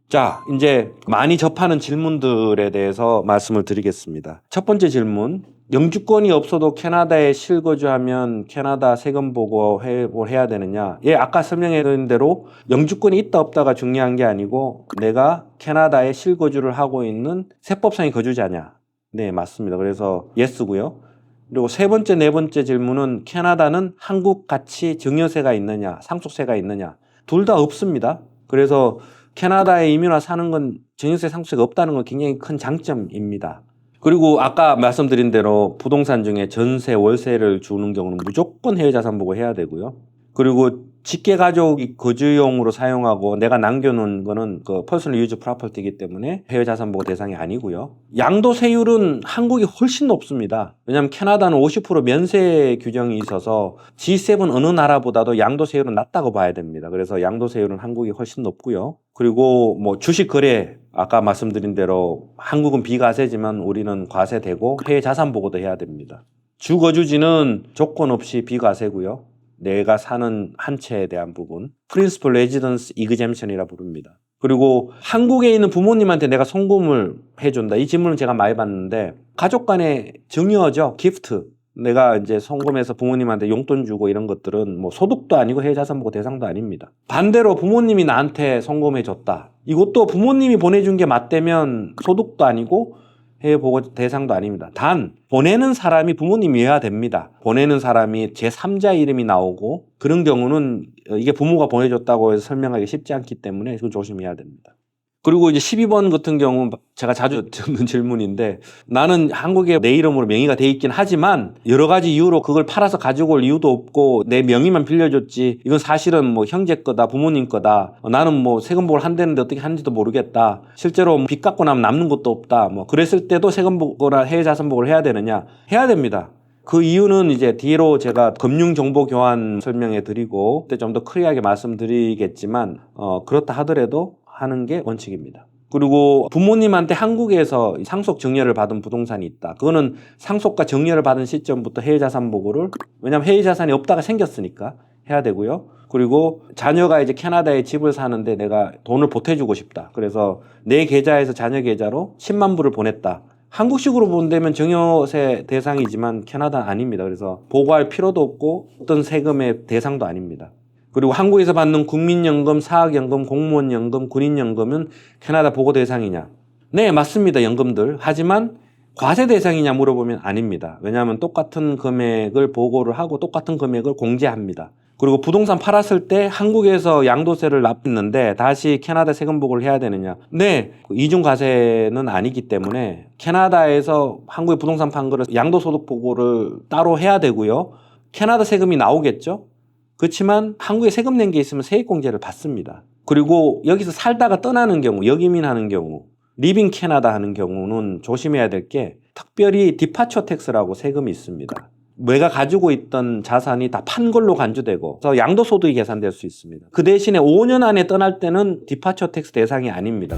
자, 이제 많이 접하는 질문들에 대해서 말씀을 드리겠습니다. 첫 번째 질문. 영주권이 없어도 캐나다에 실거주하면 캐나다 세금 보고 회복을 해야 되느냐? 예, 아까 설명해 드린 대로 영주권이 있다 없다가 중요한 게 아니고 내가 캐나다에 실거주를 하고 있는 세법상의 거주자냐? 네, 맞습니다. 그래서 예스고요. 그리고 세 번째, 네 번째 질문은 캐나다는 한국같이 증여세가 있느냐, 상속세가 있느냐? 둘 다 없습니다. 그래서 캐나다에 이민 와 사는 건 증여세, 상속세가 없다는 건 굉장히 큰 장점입니다. 그리고 아까 말씀드린 대로 부동산 중에 전세, 월세를 주는 경우는 무조건 해외자산 보고 해야 되고요. 그리고 직계가족이 거주용으로 사용하고 내가 남겨놓은 거는 그 퍼스널 유즈 프로퍼티이기 때문에 해외자산 보고 대상이 아니고요. 양도세율은 한국이 훨씬 높습니다. 왜냐하면 캐나다는 50% 면세 규정이 있어서 G7 어느 나라보다도 양도세율은 낮다고 봐야 됩니다. 그래서 양도세율은 한국이 훨씬 높고요. 그리고 뭐 주식 거래 아까 말씀드린 대로 한국은 비과세지만 우리는 과세되고 해외자산 보고도 해야 됩니다. 주거주지는 조건 없이 비과세고요. 내가 사는 한 채에 대한 부분, Principal Residence Exemption이라 부릅니다. 그리고 한국에 있는 부모님한테 내가 송금을 해준다. 이 질문은 제가 많이 받는데 가족 간의 증여죠, 기프트. 내가 이제 송금해서 부모님한테 용돈 주고 이런 것들은 뭐 소득도 아니고 해외자산 보고 대상도 아닙니다. 반대로 부모님이 나한테 송금해 줬다. 이것도 부모님이 보내준 게 맞다면 소득도 아니고 해외보고 대상도 아닙니다. 단 보내는 사람이 부모님이어야 됩니다. 보내는 사람이 제3자 이름이 나오고 그런 경우는 이게 부모가 보내줬다고 해서 설명하기 쉽지 않기 때문에 그거 조심해야 됩니다. 그리고 이제 12번 같은 경우 제가 자주 듣는 질문인데 나는 한국에 내 이름으로 명의가 돼 있긴 하지만 여러 가지 이유로 그걸 팔아서 가지고 올 이유도 없고 내 명의만 빌려줬지 이건 사실은 뭐 형제 거다 부모님 거다 나는 뭐 세금 보고를 한다는데 어떻게 하는지도 모르겠다 실제로 빚 갚고 나면 남는 것도 없다 뭐 그랬을 때도 세금 보고나 해외 자산 보고를 해야 되느냐 해야 됩니다. 그 이유는 이제 뒤로 제가 금융정보교환 설명해 드리고 그때 좀 더 클리어하게 말씀드리겠지만 그렇다 하더라도 하는 게 원칙입니다. 그리고 부모님한테 한국에서 상속 증여를 받은 부동산이 있다. 그거는 상속과 증여를 받은 시점부터 해외자산 보고를 왜냐하면 해외자산이 없다가 생겼으니까 해야 되고요. 그리고 자녀가 이제 캐나다에 집을 사는데 내가 돈을 보태주고 싶다. 그래서 내 계좌에서 자녀 계좌로 10만 불을 보냈다. 한국식으로 본다면 증여세 대상이지만 캐나다 아닙니다. 그래서 보고할 필요도 없고 어떤 세금의 대상도 아닙니다. 그리고 한국에서 받는 국민연금, 사학연금, 공무원연금, 군인연금은 캐나다 보고 대상이냐? 네, 맞습니다. 연금들. 하지만 과세 대상이냐 물어보면 아닙니다. 왜냐하면 똑같은 금액을 보고를 하고 똑같은 금액을 공제합니다. 그리고 부동산 팔았을 때 한국에서 양도세를 납했는데 다시 캐나다 세금 보고를 해야 되느냐? 네, 이중과세는 아니기 때문에 캐나다에서 한국에 부동산 판 거를 양도소득 보고를 따로 해야 되고요. 캐나다 세금이 나오겠죠? 그렇지만 한국에 세금 낸 게 있으면 세액공제를 받습니다. 그리고 여기서 살다가 떠나는 경우, 역이민하는 경우, 리빙 캐나다 하는 경우는 조심해야 될 게 특별히 디파처 텍스라고 세금이 있습니다. 내가 가지고 있던 자산이 다 판 걸로 간주되고 그래서 양도소득이 계산될 수 있습니다. 그 대신에 5년 안에 떠날 때는 디파처 텍스 대상이 아닙니다.